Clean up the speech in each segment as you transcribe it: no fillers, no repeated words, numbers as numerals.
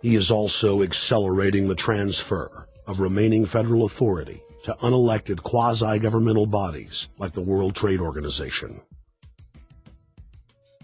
He is also accelerating the transfer of remaining federal authority to unelected quasi-governmental bodies like the World Trade Organization.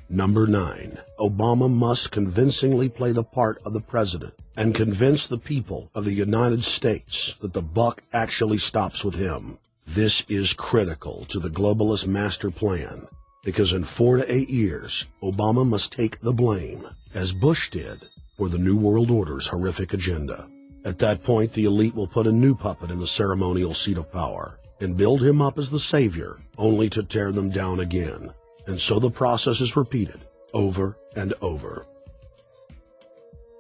Number 9. Obama must convincingly play the part of the president and convince the people of the United States that the buck actually stops with him. This is critical to the globalist master plan, because in 4 to 8 years, Obama must take the blame, as Bush did, for the New World Order's horrific agenda. At that point, the elite will put a new puppet in the ceremonial seat of power and build him up as the savior, only to tear them down again. And so the process is repeated over and over.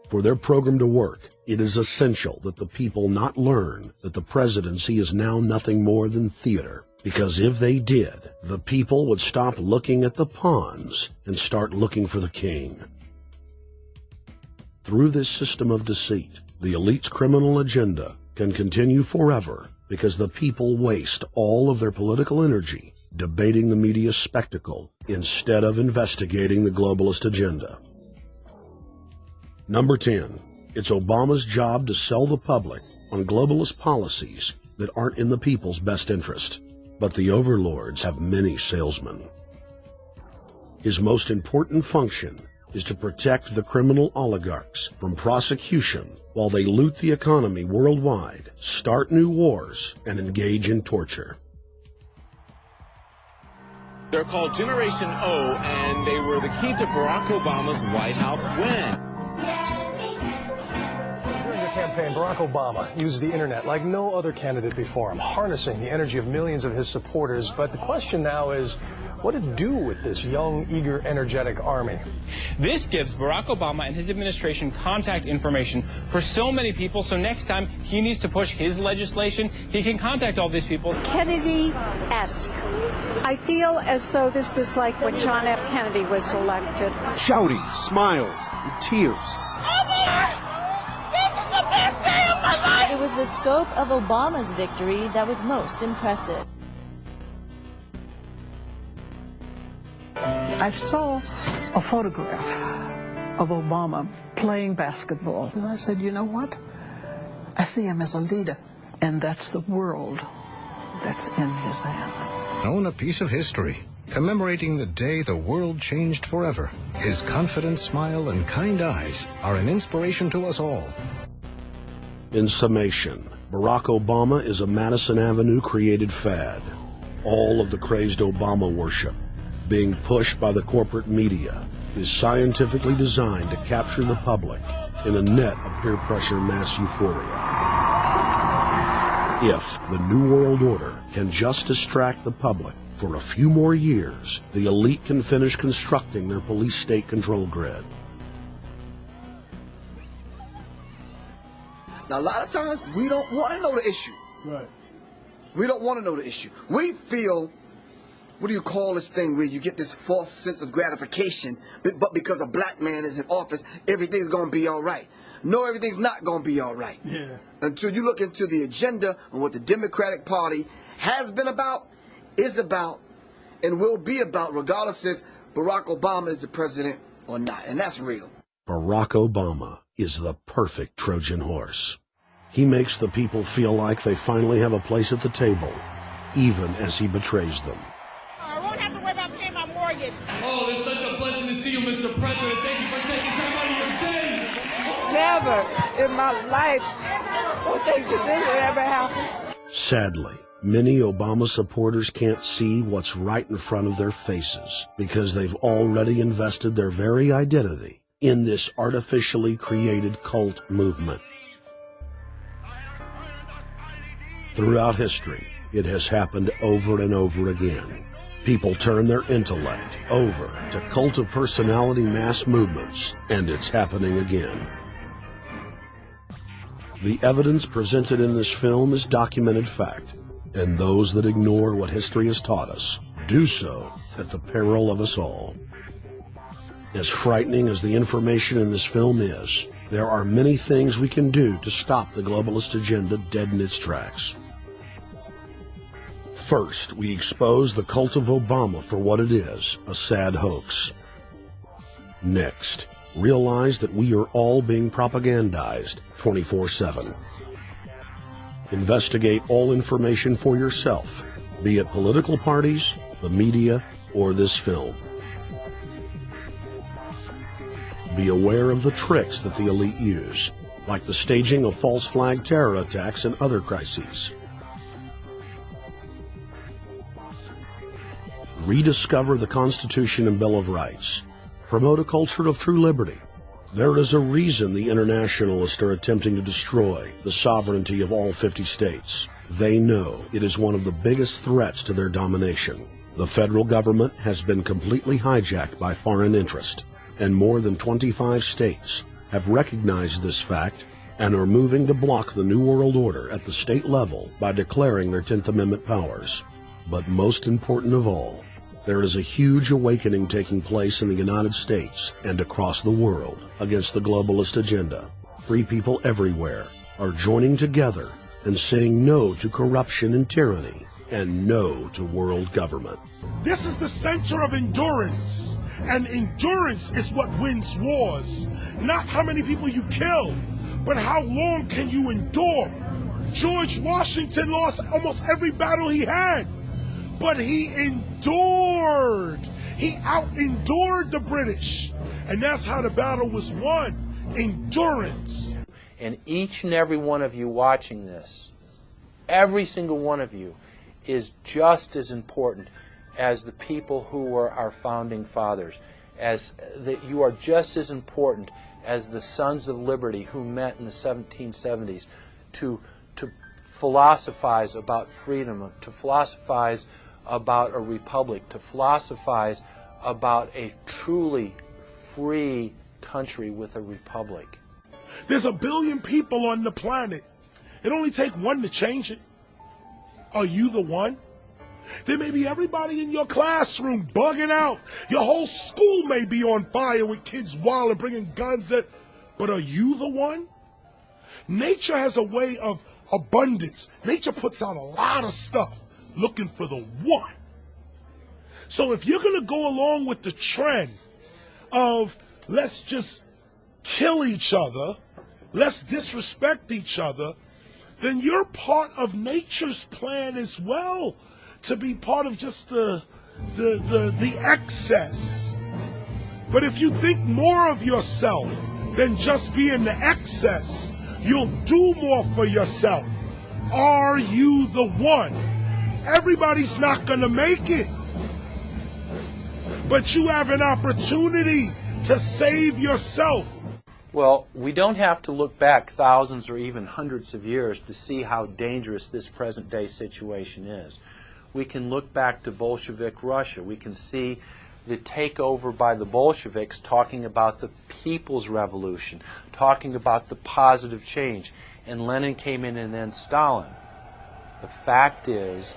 For their program to work, it is essential that the people not learn that the presidency is now nothing more than theater, because if they did, the people would stop looking at the pawns and start looking for the king. Through this system of deceit, the elite's criminal agenda can continue forever because the people waste all of their political energy debating the media spectacle instead of investigating the globalist agenda. Number 10. It's Obama's job to sell the public on globalist policies that aren't in the people's best interest, but the overlords have many salesmen. His most important function is to protect the criminal oligarchs from prosecution while they loot the economy worldwide, start new wars, and engage in torture. They're called Generation O, and they were the key to Barack Obama's White House win. During the campaign, Barack Obama used the internet like no other candidate before him, harnessing the energy of millions of his supporters. But the question now is, what to do with this young, eager, energetic army? This gives Barack Obama and his administration contact information for so many people, so next time he needs to push his legislation, he can contact all these people. Kennedy-esque. I feel as though this was like when John F. Kennedy was elected. Shouting, smiles, and tears. This is the best day of my life! It was the scope of Obama's victory that was most impressive. I saw a photograph of Obama playing basketball, and I said, you know what? I see him as a leader, and that's the world that's in his hands. Own a piece of history, commemorating the day the world changed forever. His confident smile and kind eyes are an inspiration to us all. In summation, Barack Obama is a Madison Avenue created fad. All of the crazed Obama worship, being pushed by the corporate media, is scientifically designed to capture the public in a net of peer pressure mass euphoria. If the New World Order can just distract the public for a few more years, the elite can finish constructing their police state control grid. Now, a lot of times, we don't want to know the issue. Right. We don't want to know the issue. We feel, what do you call this thing where you get this false sense of gratification, but because a black man is in office, everything's going to be all right. No, everything's not going to be all right. Yeah. Until you look into the agenda and what the Democratic Party has been about, is about, and will be about, regardless if Barack Obama is the president or not. And that's real. Barack Obama is the perfect Trojan horse. He makes the people feel like they finally have a place at the table, even as he betrays them. I won't have to worry about paying my mortgage. Oh, it's such a blessing to see you, Mr. President. Thank you for taking time out of your day. Never in my life would think that this would ever happen. Sadly, many Obama supporters can't see what's right in front of their faces because they've already invested their very identity in this artificially created cult movement. Throughout history, it has happened over and over again. People turn their intellect over to cult of personality mass movements, and it's happening again. The evidence presented in this film is documented fact, and those that ignore what history has taught us do so at the peril of us all. As frightening as the information in this film is, there are many things we can do to stop the globalist agenda dead in its tracks. First, we expose the cult of Obama for what it is, a sad hoax. Next, realize that we are all being propagandized 24/7. Investigate all information for yourself, be it political parties, the media, or this film. Be aware of the tricks that the elite use, like the staging of false flag terror attacks and other crises. Rediscover the Constitution and Bill of Rights. Promote a culture of true liberty. There is a reason the internationalists are attempting to destroy the sovereignty of all 50 states. They know it is one of the biggest threats to their domination. The federal government has been completely hijacked by foreign interest, and more than 25 states have recognized this fact and are moving to block the New World Order at the state level by declaring their 10th Amendment powers. But most important of all, there is a huge awakening taking place in the United States and across the world against the globalist agenda. Free people everywhere are joining together and saying no to corruption and tyranny and no to world government. This is the center of endurance, and endurance is what wins wars. Not how many people you kill, but how long can you endure. George Washington lost almost every battle he had, but he endured. He out-endured the British. And that's how the battle was won. Endurance. And each and every one of you watching this, every single one of you, is just as important as the people who were our founding fathers. As that you are just as important as the Sons of Liberty who met in the 1770s to philosophize about freedom, to philosophize about a republic, to philosophize about a truly free country with a republic. There's 1 billion people on the planet. It only takes one to change it. Are you the one? There may be everybody in your classroom bugging out. Your whole school may be on fire with kids wild and bringing guns at. But are you the one? Nature has a way of abundance. Nature puts out a lot of stuff looking for the one. So if you're going to go along with the trend of let's just kill each other, let's disrespect each other, then you're part of nature's plan as well, to be part of just the excess. But if you think more of yourself than just being the excess, you'll do more for yourself. Are you the one? Everybody's not going to make it. But you have an opportunity to save yourself. Well, we don't have to look back thousands or even hundreds of years to see how dangerous this present-day situation is. We can look back to Bolshevik Russia. We can see the takeover by the Bolsheviks talking about the people's revolution, talking about the positive change. And Lenin came in and then Stalin. The fact is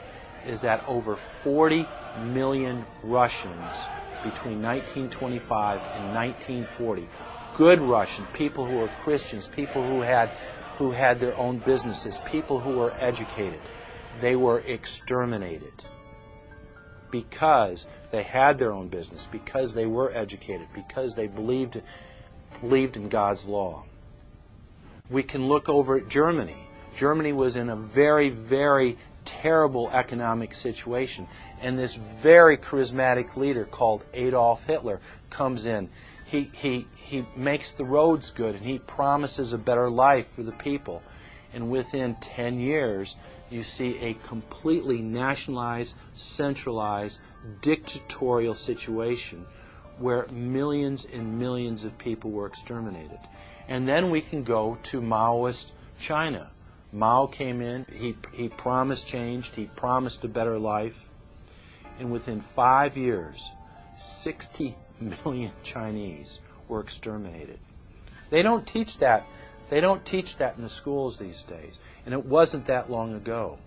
that over 40 million Russians between 1925 and 1940, good Russian, people who were Christians, people who had their own businesses, people who were educated, they were exterminated because they had their own business, because they were educated, because they believed in God's law. We can look over at Germany. Germany was in a very, very terrible economic situation, and this very charismatic leader called Adolf Hitler comes in. He makes the roads good, and he promises a better life for the people. And within 10 years, you see a completely nationalized, centralized, dictatorial situation where millions and millions of people were exterminated. And then we can go to Maoist China. Mao came in, he promised change, he promised a better life, and within 5 years, 60 million Chinese were exterminated. They don't teach that. They don't teach that in the schools these days, and it wasn't that long ago.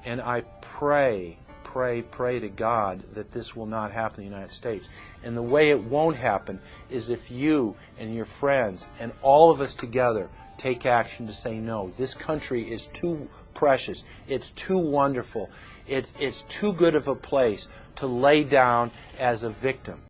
And I pray to God that this will not happen in the United States. And the way it won't happen is if you and your friends and all of us together take action to say no. This country is too precious. It's too wonderful. It's too good of a place to lay down as a victim.